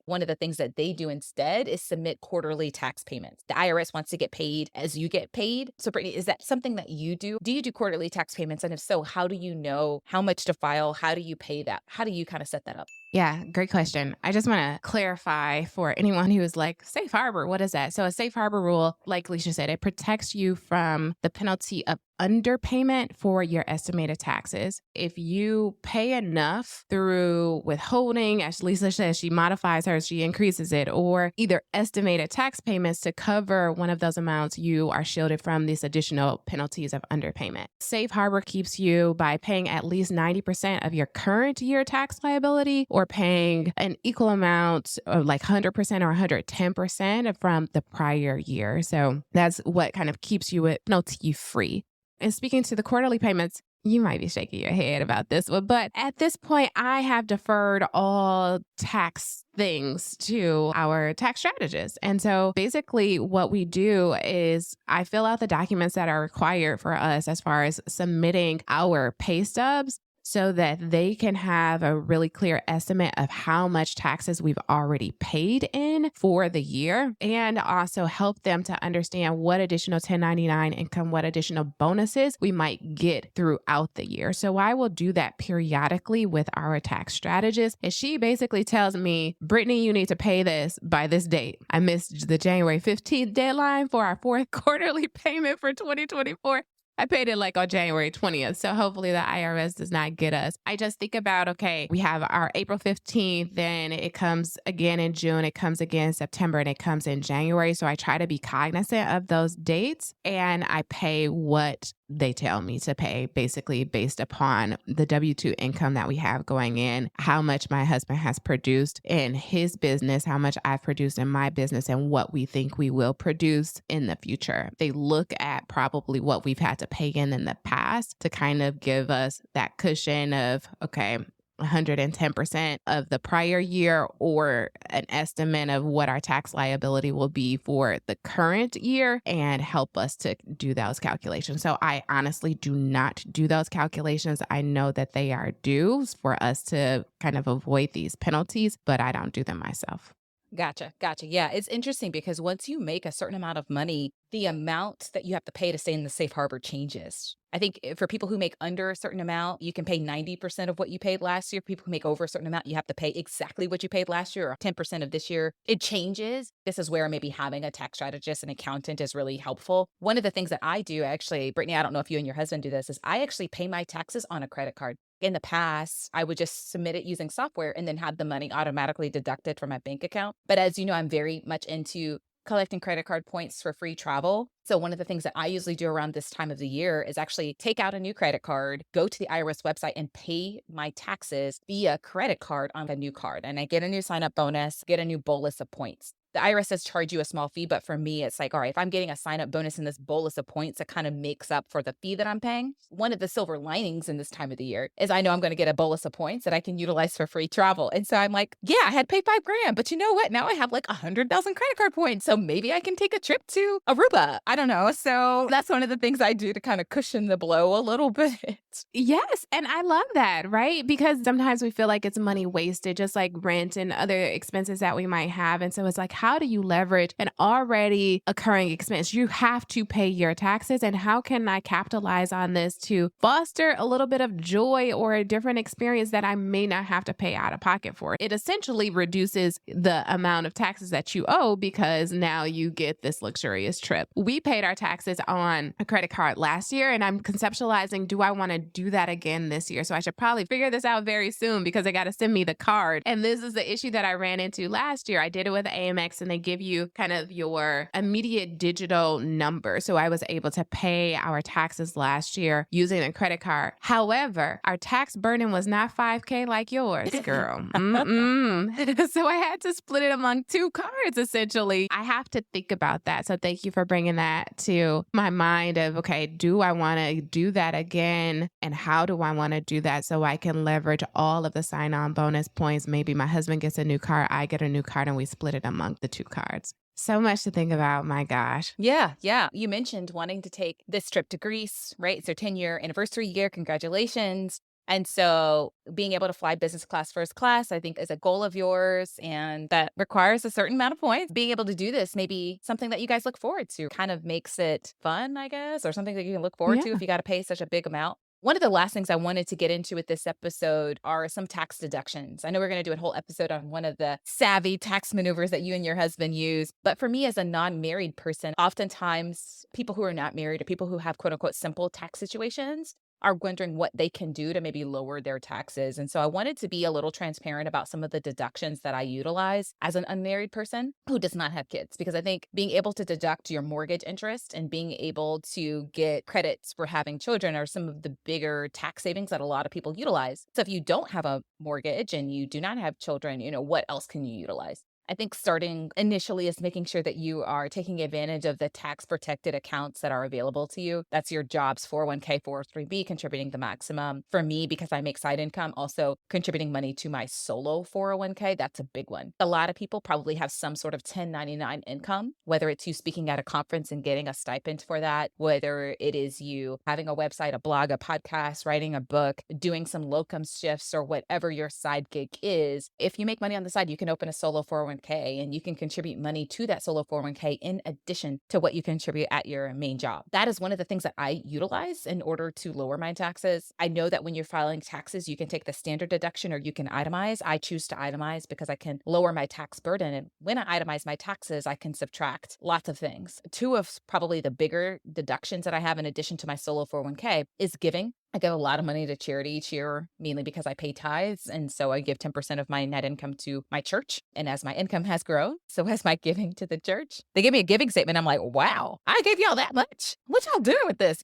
One of the things that they do instead is submit quarterly tax payments. The IRS wants to get paid as you get paid. So Brittany, is that something that you do? Do you do quarterly tax payments? And if so, how do you know how much to file? How do you pay that? How do you kind of set that up? Yeah, great question. I just want to clarify for anyone who is like, safe harbor, what is that? So a safe harbor rule, like Leisha said, it protects you from the penalty of underpayment for your estimated taxes. If you pay enough through withholding, as Lisa says, she modifies hers, she increases it, or either estimated tax payments to cover one of those amounts, you are shielded from these additional penalties of underpayment. Safe harbor keeps you by paying at least 90% of your current year tax liability or paying an equal amount of like 100% or 110% from the prior year. So that's what kind of keeps you penalty free. And speaking to the quarterly payments, you might be shaking your head about this one, but at this point, I have deferred all tax things to our tax strategist. And so basically what we do is I fill out the documents that are required for us as far as submitting our pay stubs so that they can have a really clear estimate of how much taxes we've already paid in for the year, and also help them to understand what additional 1099 income, what additional bonuses we might get throughout the year. So I will do that periodically with our tax strategist. And she basically tells me, Brittany, you need to pay this by this date. I missed the January 15th deadline for our fourth quarterly payment for 2024. I paid it like on January 20th. So hopefully the IRS does not get us. I just think about, okay, we have our April 15th, then it comes again in June, it comes again in September, and it comes in January. So I try to be cognizant of those dates and I pay what they tell me to pay, basically based upon the W-2 income that we have going in, how much my husband has produced in his business, how much I've produced in my business, and what we think we will produce in the future. They look at probably what we've had to pay in the past to kind of give us that cushion of, okay, 110% of the prior year, or an estimate of what our tax liability will be for the current year, and help us to do those calculations. So I honestly do not do those calculations. I know that they are due for us to kind of avoid these penalties, but I don't do them myself. Gotcha. Gotcha. Yeah. It's interesting because once you make a certain amount of money, the amount that you have to pay to stay in the safe harbor changes. I think for people who make under a certain amount, you can pay 90% of what you paid last year. People who make over a certain amount, you have to pay exactly what you paid last year or 10% of this year. It changes. This is where maybe having a tax strategist and accountant is really helpful. One of the things that I do actually, Brittany, I don't know if you and your husband do this, is I actually pay my taxes on a credit card. In the past, I would just submit it using software and then have the money automatically deducted from my bank account. But as you know, I'm very much into collecting credit card points for free travel. So one of the things that I usually do around this time of the year is actually take out a new credit card, go to the IRS website and pay my taxes via credit card on a new card. And I get a new sign up bonus, get a new bolus of points. The IRS does charge you a small fee, but for me, it's like, all right, if I'm getting a sign up bonus in this bolus of points, it kind of makes up for the fee that I'm paying. One of the silver linings in this time of the year is I know I'm going to get a bolus of points that I can utilize for free travel. And so I'm like, yeah, I had paid 5 grand, but you know what? Now I have like 100,000 credit card points. So maybe I can take a trip to Aruba. I don't know. So that's one of the things I do to kind of cushion the blow a little bit. Yes, and I love that, right? Because sometimes we feel like it's money wasted, just like rent and other expenses that we might have. And so it's like, how do you leverage an already occurring expense? You have to pay your taxes. And how can I capitalize on this to foster a little bit of joy or a different experience that I may not have to pay out of pocket for? It essentially reduces the amount of taxes that you owe because now you get this luxurious trip. We paid our taxes on a credit card last year, and I'm conceptualizing, do I want to do that again this year? So I should probably figure this out very soon because they got to send me the card. And this is the issue that I ran into last year. I did it with Amex and they give you kind of your immediate digital number. So I was able to pay our taxes last year using a credit card. However, our tax burden was not 5K like yours, girl. So I had to split it among two cards, essentially. I have to think about that. So thank you for bringing that to my mind of, okay, do I want to do that again? And how do I want to do that so I can leverage all of the sign-on bonus points? Maybe my husband gets a new car, I get a new card, and we split it among the two cards. So much to think about, my gosh. Yeah, yeah. You mentioned wanting to take this trip to Greece, right? It's their 10-year anniversary year. Congratulations. And so being able to fly business class, first class, I think is a goal of yours. And that requires a certain amount of points. Being able to do this may be something that you guys look forward to. Kind of makes it fun, I guess, or something that you can look forward to Yeah. if you got to pay such a big amount. One of the last things I wanted to get into with this episode are some tax deductions. I know we're going to do a whole episode on one of the savvy tax maneuvers that you and your husband use. But for me as a non-married person, oftentimes people who are not married or people who have quote unquote simple tax situations are wondering what they can do to maybe lower their taxes. And so I wanted to be a little transparent about some of the deductions that I utilize as an unmarried person who does not have kids, because I think being able to deduct your mortgage interest and being able to get credits for having children are some of the bigger tax savings that a lot of people utilize. So if you don't have a mortgage and you do not have children, what else can you utilize? I think starting initially is making sure that you are taking advantage of the tax protected accounts that are available to you. That's your job's 401k, 403b, contributing the maximum. For me, because I make side income, also contributing money to my solo 401k. That's a big one. A lot of people probably have some sort of 1099 income, whether it's you speaking at a conference and getting a stipend for that, whether it is you having a website, a blog, a podcast, writing a book, doing some locum shifts, or whatever your side gig is. If you make money on the side, you can open a solo 401k and you can contribute money to that solo 401k in addition to what you contribute at your main job. That is one of the things that I utilize in order to lower my taxes. I know that when you're filing taxes, you can take the standard deduction or you can itemize. I choose to itemize because I can lower my tax burden. And when I itemize my taxes, I can subtract lots of things. Two of probably the bigger deductions that I have in addition to my solo 401k is giving. I give a lot of money to charity each year, mainly because I pay tithes. And so I give 10% of my net income to my church. And as my income has grown, so has my giving to the church. They give me a giving statement. I'm like, wow, I gave y'all that much. What y'all doing with this?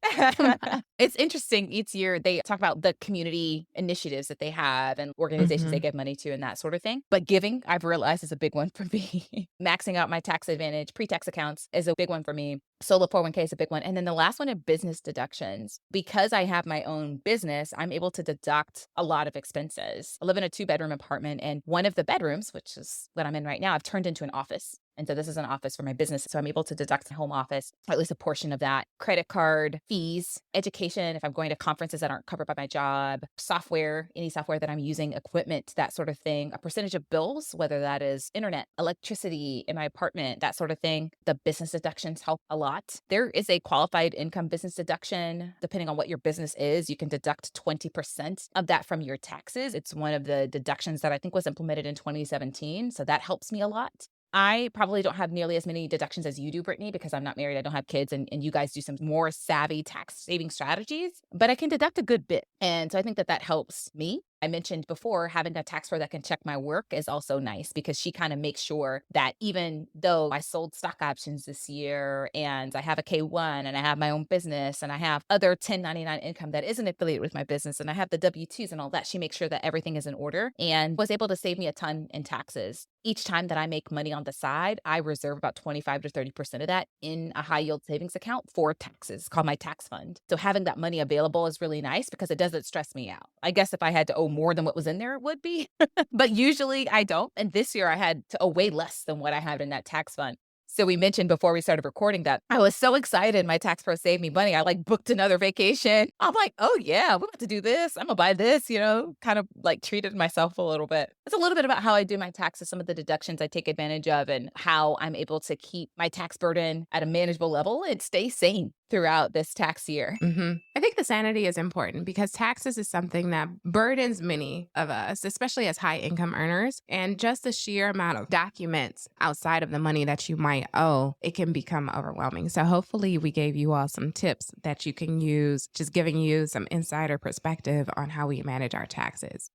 It's interesting. Each year they talk about the community initiatives that they have and organizations they give money to and that sort of thing. But giving, I've realized, is a big one for me. Maxing out my tax advantage, pre-tax accounts is a big one for me. Solo 401k is a big one. And then the last one are business deductions. Because I have my own business, I'm able to deduct a lot of expenses. I live in a 2-bedroom apartment, and one of the bedrooms, which is what I'm in right now, I've turned into an office. And so this is an office for my business. So I'm able to deduct the home office, or at least a portion of that. Credit card fees, education, if I'm going to conferences that aren't covered by my job, software, any software that I'm using, equipment, that sort of thing. A percentage of bills, whether that is internet, electricity in my apartment, that sort of thing. The business deductions help a lot. There is a qualified income business deduction. Depending on what your business is, you can deduct 20% of that from your taxes. It's one of the deductions that I think was implemented in 2017. So that helps me a lot. I probably don't have nearly as many deductions as you do, Brittany, because I'm not married. I don't have kids, and you guys do some more savvy tax saving strategies, but I can deduct a good bit. And so I think that that helps me. I mentioned before, having a tax pro that can check my work is also nice because she kind of makes sure that even though I sold stock options this year and I have a K-1 and I have my own business and I have other 1099 income that isn't affiliated with my business and I have the W-2s and all that, she makes sure that everything is in order and was able to save me a ton in taxes. Each time that I make money on the side, I reserve about 25 to 30% of that in a high yield savings account for taxes called my tax fund. So having that money available is really nice because it doesn't stress me out. I guess if I had to owe more than what was in there, it would be, but usually I don't. And this year I had to owe way less than what I had in that tax fund. So we mentioned before we started recording that I was so excited my tax pro saved me money. I like booked another vacation. I'm like, oh yeah, we're about to do this. I'm gonna buy this, kind of like treated myself a little bit. It's a little bit about how I do my taxes, some of the deductions I take advantage of, and how I'm able to keep my tax burden at a manageable level and stay sane throughout this tax year. I think the sanity is important because taxes is something that burdens many of us, especially as high income earners. And just the sheer amount of documents outside of the money that you might owe, it can become overwhelming. So hopefully we gave you all some tips that you can use, just giving you some insider perspective on how we manage our taxes.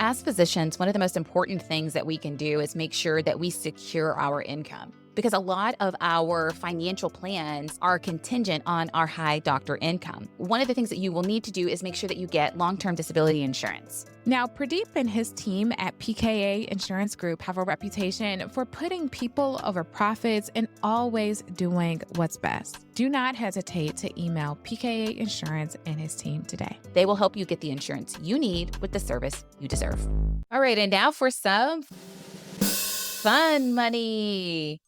As physicians, one of the most important things that we can do is make sure that we secure our income because a lot of our financial plans are contingent on our high doctor income. One of the things that you will need to do is make sure that you get long-term disability insurance. Now, Pradeep and his team at PKA Insurance Group have a reputation for putting people over profits and always doing what's best. Do not hesitate to email PKA Insurance and his team today. They will help you get the insurance you need with the service you deserve. All right, and now for some fun money.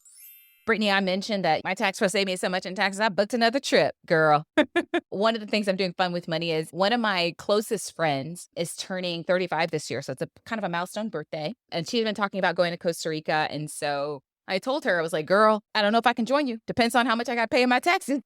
Brittany, I mentioned that my tax pro saved me so much in taxes, I booked another trip, girl. One of the things I'm doing fun with money is one of my closest friends is turning 35 this year. So it's a kind of a milestone birthday. And she's been talking about going to Costa Rica. And so I told her, I was like, girl, I don't know if I can join you. Depends on how much I got to pay in my taxes.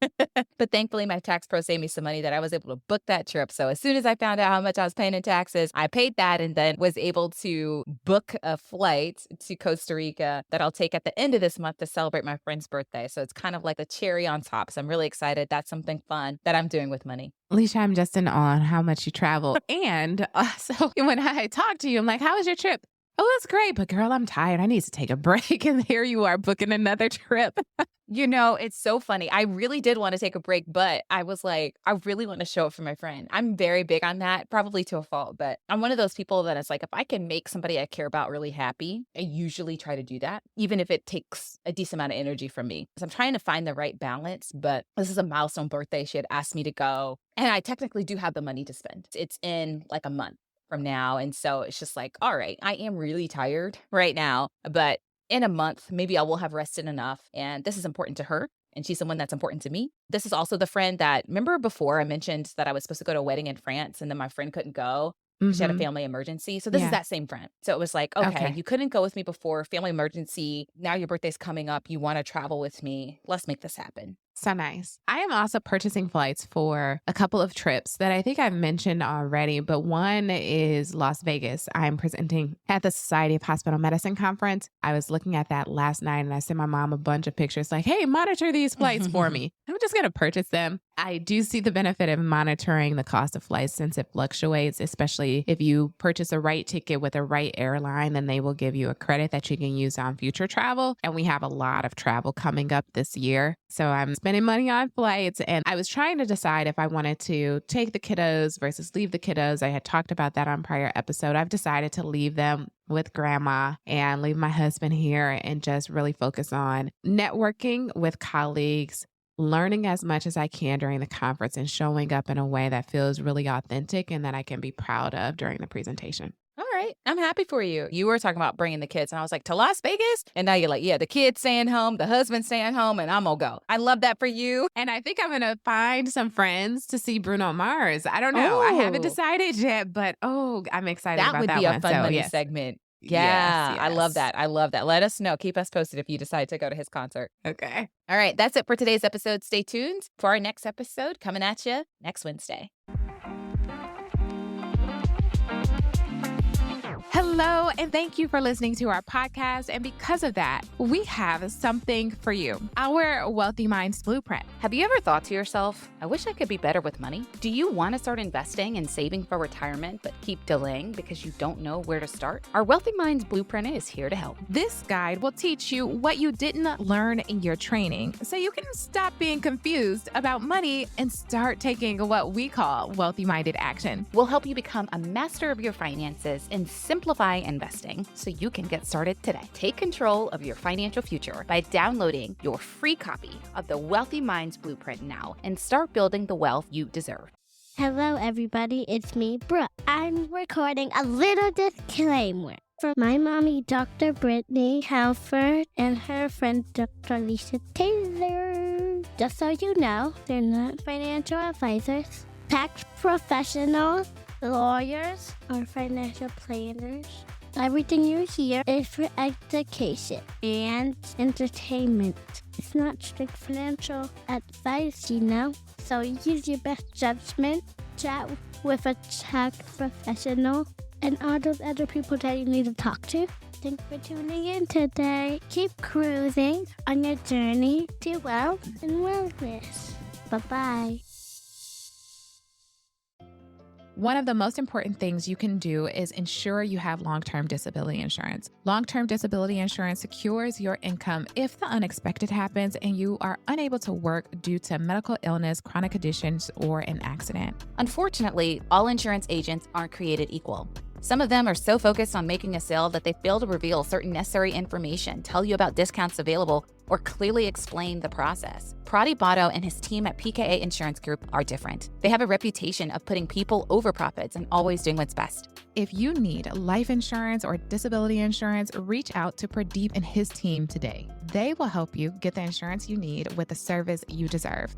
But thankfully, my tax pro saved me some money that I was able to book that trip. So as soon as I found out how much I was paying in taxes, I paid that and then was able to book a flight to Costa Rica that I'll take at the end of this month to celebrate my friend's birthday. So it's kind of like the cherry on top. So I'm really excited. That's something fun that I'm doing with money. Alicia, I'm just in awe on how much you travel. And so when I talk to you, I'm like, how was your trip? Oh, that's great. But girl, I'm tired. I need to take a break. And here you are booking another trip. It's so funny. I really did want to take a break, but I was like, I really want to show up for my friend. I'm very big on that, probably to a fault, but I'm one of those people that it's like, if I can make somebody I care about really happy, I usually try to do that, even if it takes a decent amount of energy from me. So I'm trying to find the right balance, but this is a milestone birthday. She had asked me to go, and I technically do have the money to spend. It's in like a month from now. And so it's just like, all right, I am really tired right now, but in a month, maybe I will have rested enough. And this is important to her. And she's someone that's important to me. This is also the friend that, remember before I mentioned that I was supposed to go to a wedding in France and then my friend couldn't go. She had a family emergency. So this is that same friend. So it was like, okay, you couldn't go with me before, family emergency. Now your birthday's coming up. You want to travel with me. Let's make this happen. So nice. I am also purchasing flights for a couple of trips that I think I've mentioned already, but one is Las Vegas. I'm presenting at the Society of Hospital Medicine conference. I was looking at that last night and I sent my mom a bunch of pictures like, hey, monitor these flights for me. I'm just going to purchase them. I do see the benefit of monitoring the cost of flights since it fluctuates, especially if you purchase a right ticket with a right airline, then they will give you a credit that you can use on future travel. And we have a lot of travel coming up this year. So I'm spending money on flights. And I was trying to decide if I wanted to take the kiddos versus leave the kiddos. I had talked about that on prior episode. I've decided to leave them with grandma and leave my husband here and just really focus on networking with colleagues, learning as much as I can during the conference and showing up in a way that feels really authentic and that I can be proud of during the presentation. All right. I'm happy for you. You were talking about bringing the kids and I was like, to Las Vegas? And now you're like, yeah, the kids staying home, the husband staying home, and I'm going to go. I love that for you. And I think I'm going to find some friends to see Bruno Mars. I don't know. I haven't decided yet, but I'm excited about that one. That would be a fun money segment. Yeah, Yes. I love that. I love that. Let us know. Keep us posted if you decide to go to his concert. Okay. All right. That's it for today's episode. Stay tuned for our next episode coming at you next Wednesday. Hello, and thank you for listening to our podcast. And because of that, we have something for you, our Wealthy Minds Blueprint. Have you ever thought to yourself, I wish I could be better with money? Do you want to start investing and saving for retirement, but keep delaying because you don't know where to start? Our Wealthy Minds Blueprint is here to help. This guide will teach you what you didn't learn in your training so you can stop being confused about money and start taking what we call wealthy-minded action. We'll help you become a master of your finances and simplify investing so you can get started today. Take control of your financial future by downloading your free copy of the Wealthy Minds Blueprint now and start building the wealth you deserve. Hello, everybody. It's me, Brooke. I'm recording a little disclaimer for my mommy, Dr. Brittany Halford, and her friend, Dr. Lisa Taylor. Just so you know, they're not financial advisors, tax professionals, lawyers, or financial planners. Everything you hear is for education and entertainment. It's not strict financial advice, you know? So use your best judgment, chat with a tax professional, and all those other people that you need to talk to. Thanks for tuning in today. Keep cruising on your journey to wealth and wellness. Bye-bye. One of the most important things you can do is ensure you have long-term disability insurance. Long-term disability insurance secures your income if the unexpected happens and you are unable to work due to medical illness, chronic conditions, or an accident. Unfortunately, all insurance agents aren't created equal. Some of them are so focused on making a sale that they fail to reveal certain necessary information, tell you about discounts available, or clearly explain the process. Pradip Botto and his team at PKA Insurance Group are different. They have a reputation of putting people over profits and always doing what's best. If you need life insurance or disability insurance, reach out to Pradip and his team today. They will help you get the insurance you need with the service you deserve.